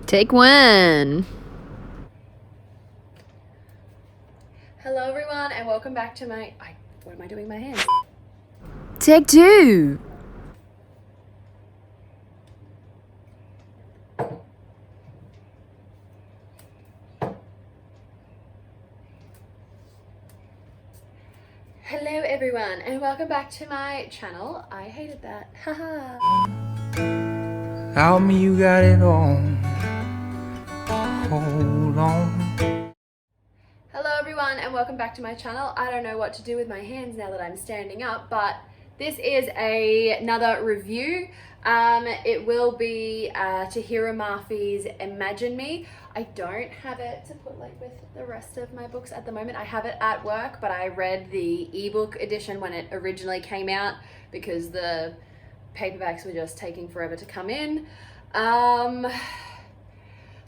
Take one. Hello everyone and welcome back to my, what am I doing with my hands? Take two. Hello everyone and welcome back to my channel. I hated that, haha. Tell me you got it on. Hold on. Hello everyone and welcome back to my channel. I don't know what to do with my hands now that I'm standing up, but this is another review. It will be Tahira Murphy's Imagine Me. I don't have it to put like with the rest of my books at the moment. I have it at work, but I read the ebook edition when it originally came out because the paperbacks were just taking forever to come in.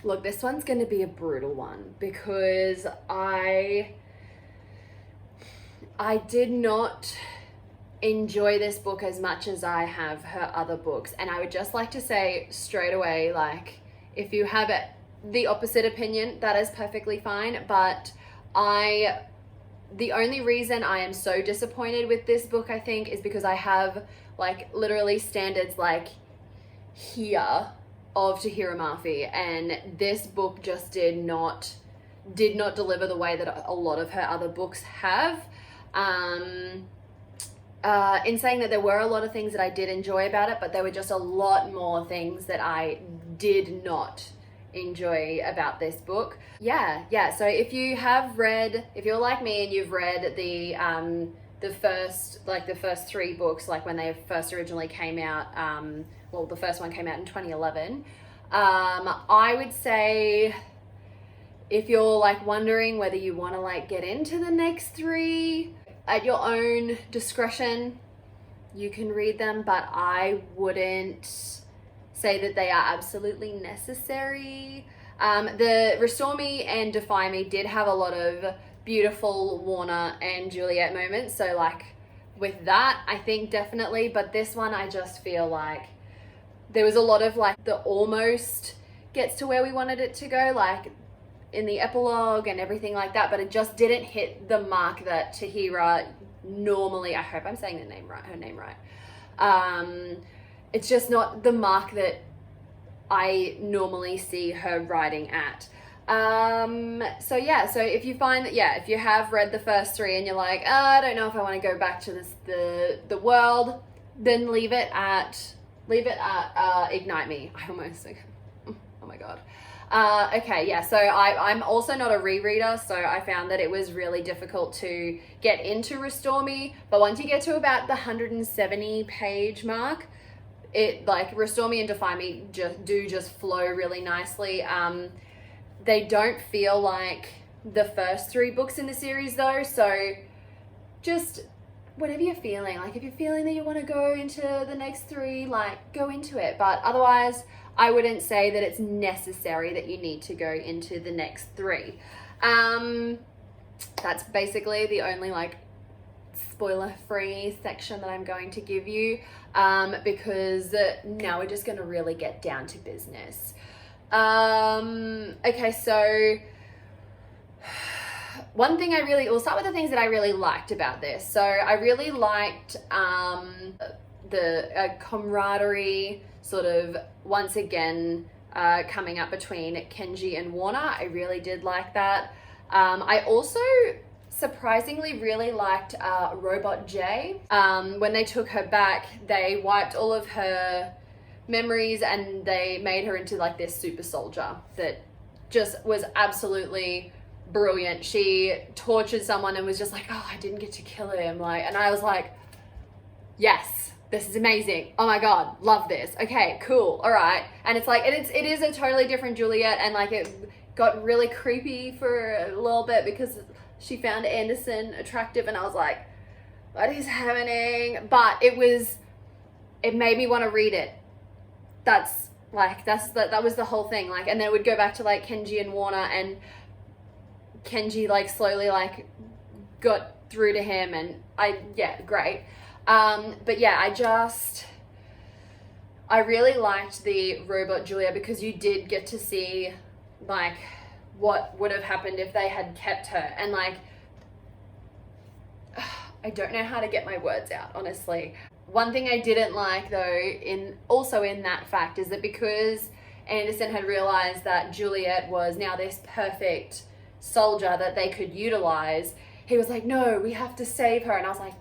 Look, this one's going to be a brutal one because I did not enjoy this book as much as I have her other books, and I would just like to say straight away, like, if you have the opposite opinion, that is perfectly fine, but the only reason I am so disappointed with this book, I think, is because I have like literally standards like here of Tahira Murphy, and this book just did not deliver the way that a lot of her other books have. In saying that, there were a lot of things that I did enjoy about it, but there were just a lot more things that I did not enjoy about this book. Yeah, so if you're like me and you've read the first three books, like when they first originally came out, well, the first one came out in 2011. I would say if you're like wondering whether you want to like get into the next three, at your own discretion, you can read them, but I wouldn't say that they are absolutely necessary. The Restore Me and Defy Me did have a lot of beautiful Warner and Juliet moments, so like with that, I think definitely, but this one I just feel like there was a lot of like the almost gets to where we wanted it to go, like in the epilogue and everything like that, but it just didn't hit the mark that Tahira normally, I hope I'm saying her name right. It's just not the mark that I normally see her writing at. So if you find that, if you have read the first three and you're like, I don't know if I want to go back to the world, then leave it at Ignite Me. I almost, oh my god. So I'm also not a rereader, so I found that it was really difficult to get into Restore Me, but once you get to about the 170 page mark, it like Restore Me and Defy Me just flow really nicely. They don't feel like the first three books in the series though, so just whatever you're feeling, like if you're feeling that you want to go into the next three, like go into it, but otherwise I wouldn't say that it's necessary that you need to go into the next three. That's basically the only like spoiler-free section that I'm going to give you, because now we're just going to really get down to business. Okay, so we'll start with the things that I really liked about this. So I really liked the camaraderie sort of once again coming up between Kenji and Warner. I really did like that. I also surprisingly really liked Robot J. When they took her back, they wiped all of her memories and they made her into like this super soldier that just was absolutely brilliant. She tortured someone and was just like, oh, I didn't get to kill him, like, and I was like, yes, this is amazing, oh my god, love this, okay, cool, all right. And it's like it is a totally different Juliet, and like it got really creepy for a little bit because she found Anderson attractive, and I was like, what is happening? But it made me want to read it. That was the whole thing. Like, and then it would go back to like Kenji and Warner, and Kenji like slowly like got through to him, and great. But yeah, I really liked the robot Julia because you did get to see like what would have happened if they had kept her, and like I don't know how to get my words out, honestly. One thing I didn't like though in that fact is that because Anderson had realized that Juliet was now this perfect soldier that they could utilize, he was like, no, we have to save her. And I was like,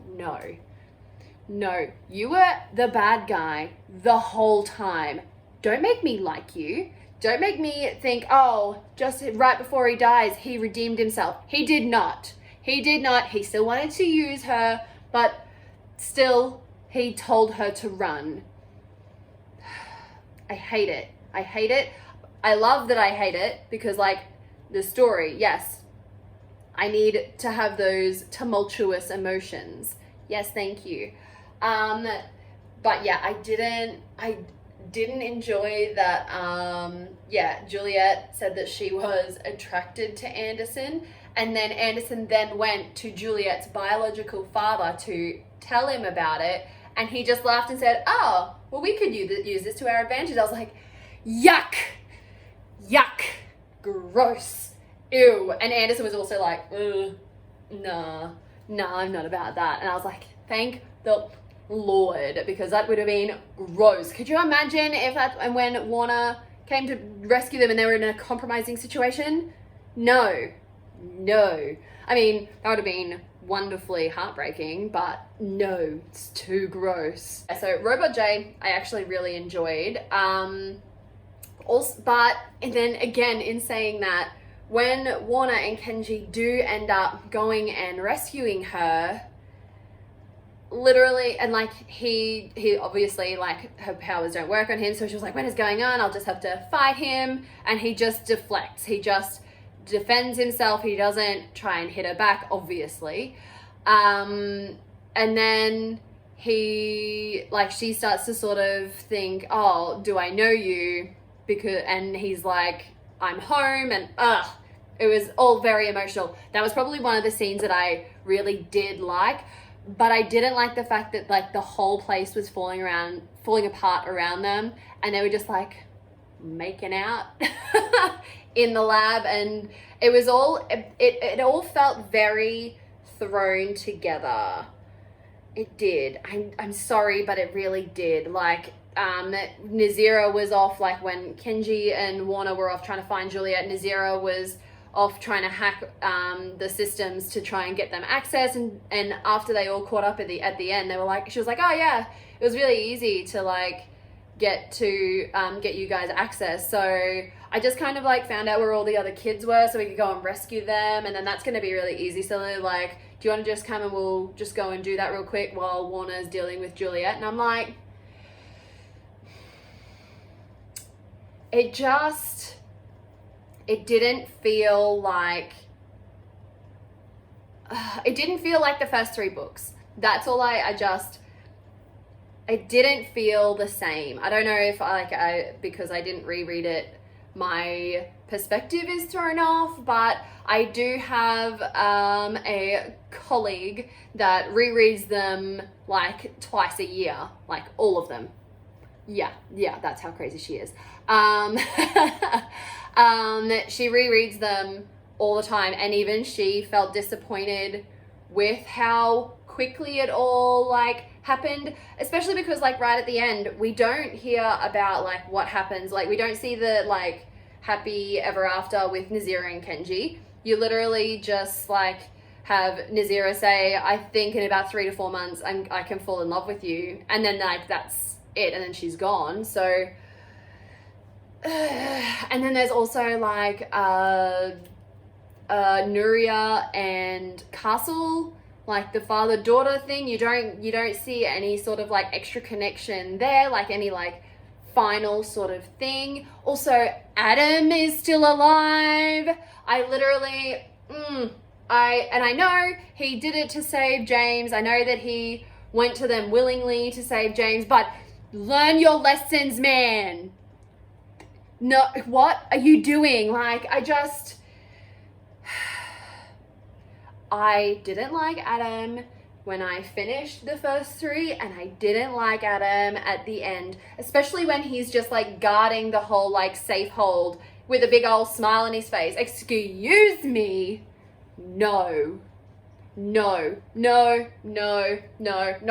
no, you were the bad guy the whole time. Don't make me like you. Don't make me think, oh, just right before he dies, he redeemed himself. He did not. He still wanted to use her, but still he told her to run. I hate it. I love that I hate it because, like, the story, yes, I need to have those tumultuous emotions. Yes, thank you. But yeah, I didn't enjoy that. Juliet said that she was attracted to Anderson, and then Anderson then went to Juliet's biological father to tell him about it, and he just laughed and said, oh, well, we could use this to our advantage. I was like, yuck, gross, ew. And Anderson was also like, nah, I'm not about that. And I was like, thank the Lord, because that would have been gross. Could you imagine if that, and when Warner came to rescue them and they were in a compromising situation? No. I mean, that would have been wonderfully heartbreaking, but no, it's too gross. So Robot J, I actually really enjoyed. Also, but and then again, in saying that, when Warner and Kenji do end up going and rescuing her, literally, and like he obviously, like, her powers don't work on him, so she was like, what is going on? I'll just have to fight him. And he just deflects. He just defends himself. He doesn't try and hit her back, obviously. And then she starts to sort of think, oh, do I know you? And he's like, I'm home, and it was all very emotional. That was probably one of the scenes that I really did like, but I didn't like the fact that, like, the whole place was falling apart around them, and they were just like making out in the lab, and it was all, it all felt very thrown together. It did. I'm sorry, but it really did. Like, Nazira was off, like, when Kenji and Warner were off trying to find Juliet, Nazira was off trying to hack the systems to try and get them access, and after they all caught up at the end, they were like, she was like, oh yeah, it was really easy to, like, get you guys access. So I just kind of, like, found out where all the other kids were so we could go and rescue them, and then that's going to be really easy. So they're like, do you want to just come and we'll just go and do that real quick while Warner's dealing with Juliet? And I'm like, it didn't feel like the first three books. That's all. It didn't feel the same. I don't know if because I didn't reread it, my perspective is thrown off, but I do have a colleague that rereads them like twice a year, like all of them. Yeah, that's how crazy she is. She rereads them all the time, and even she felt disappointed with how quickly it all, like, happened, especially because, like, right at the end, we don't hear about, like, what happens. Like, we don't see the, like, happy ever after with Nazira and Kenji. You literally just, like, have Nazira say, I think in about 3 to 4 months I can fall in love with you, and then, like, that's it, and then she's gone. So and then there's also, like, Nuria and Castle, like the father-daughter thing. You don't see any sort of, like, extra connection there, like any, like, final sort of thing. Also, Adam is still alive. I literally I know he did it to save James. I know that he went to them willingly to save James, but learn your lessons, man. No, what are you doing? Like, I didn't like Adam, when I finished the first 3, and I didn't like Adam at the end, especially when he's just like guarding the whole like safe hold with a big old smile on his face. Excuse me. No, not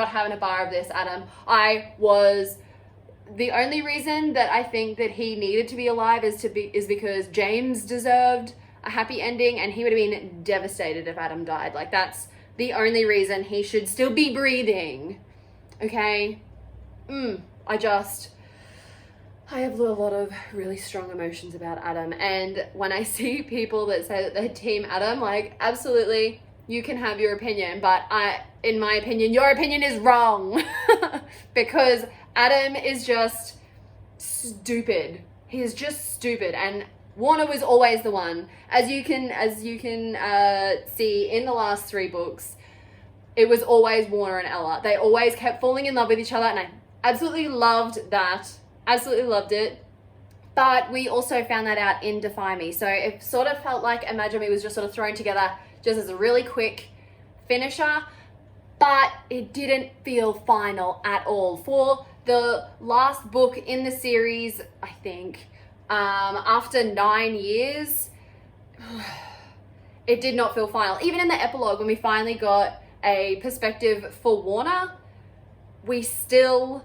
having a bar of this, Adam. The only reason that I think that he needed to be alive is because James deserved a happy ending, and he would have been devastated if Adam died. Like, that's the only reason he should still be breathing. Okay? I have a lot of really strong emotions about Adam, and when I see people that say that they're team Adam, like, absolutely, you can have your opinion, but in my opinion, your opinion is wrong. Because Adam is just stupid. He is just stupid, and Warner was always the one. As you can see in the last 3 books, it was always Warner and Ella. They always kept falling in love with each other, and I absolutely loved that. Absolutely loved it. But we also found that out in Defy Me. So it sort of felt like Imagine Me was just sort of thrown together just as a really quick finisher, but it didn't feel final at all. For the last book in the series, I think, after 9 years, it did not feel final. Even in the epilogue, when we finally got a perspective for Warner, we still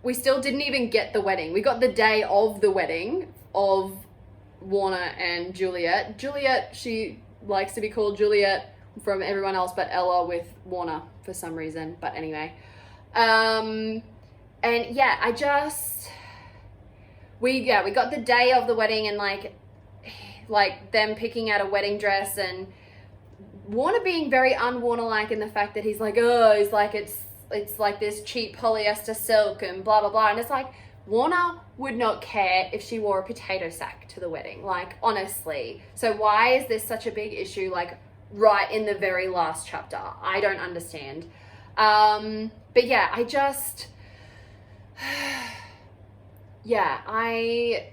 didn't even get the wedding. We got the day of the wedding of Warner and Juliet. Juliet, she likes to be called Juliet from everyone else but Ella with Warner for some reason. But anyway. And yeah, we got the day of the wedding, and like them picking out a wedding dress, and Warner being very un-Warner-like in the fact that he's like it's like this cheap polyester silk and blah blah blah, and it's like, Warner would not care if she wore a potato sack to the wedding, like, honestly. So why is this such a big issue, like, right in the very last chapter? I don't understand. But yeah,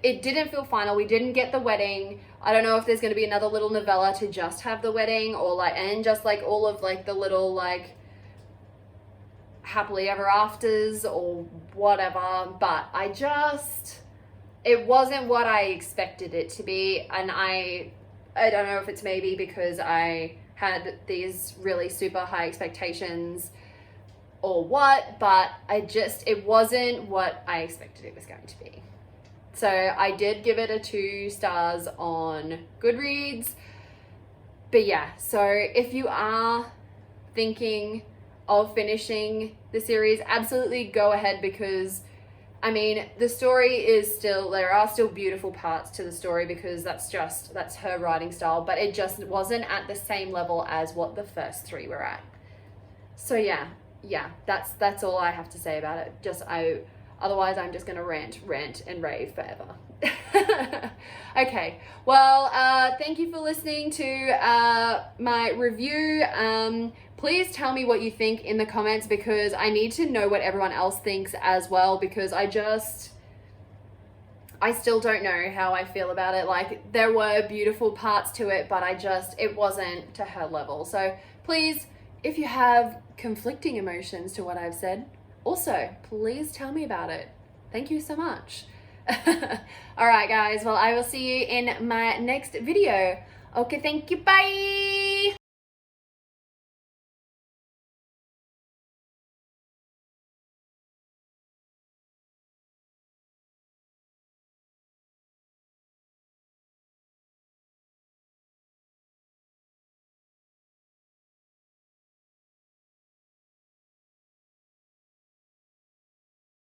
it didn't feel final. We didn't get the wedding. I don't know if there's going to be another little novella to just have the wedding, or like, and just like all of like the little like happily ever afters or whatever, but it wasn't what I expected it to be, and I don't know if it's maybe because I had these really super high expectations or what, but it wasn't what I expected it was going to be. So I did give it a 2 stars on Goodreads. But yeah, so if you are thinking of finishing the series, absolutely go ahead, because I mean, the story is there are still beautiful parts to the story, because that's her writing style, but it just wasn't at the same level as what the first 3 were at. So yeah, that's all I have to say about it. Otherwise I'm just gonna rant and rave forever. Okay, well, thank you for listening to my review. Please tell me what you think in the comments, because I need to know what everyone else thinks as well, because I still don't know how I feel about it. Like, there were beautiful parts to it, but it wasn't to her level. So please, if you have conflicting emotions to what I've said, also, please tell me about it. Thank you so much. All right, guys. Well, I will see you in my next video. Okay, thank you. Bye.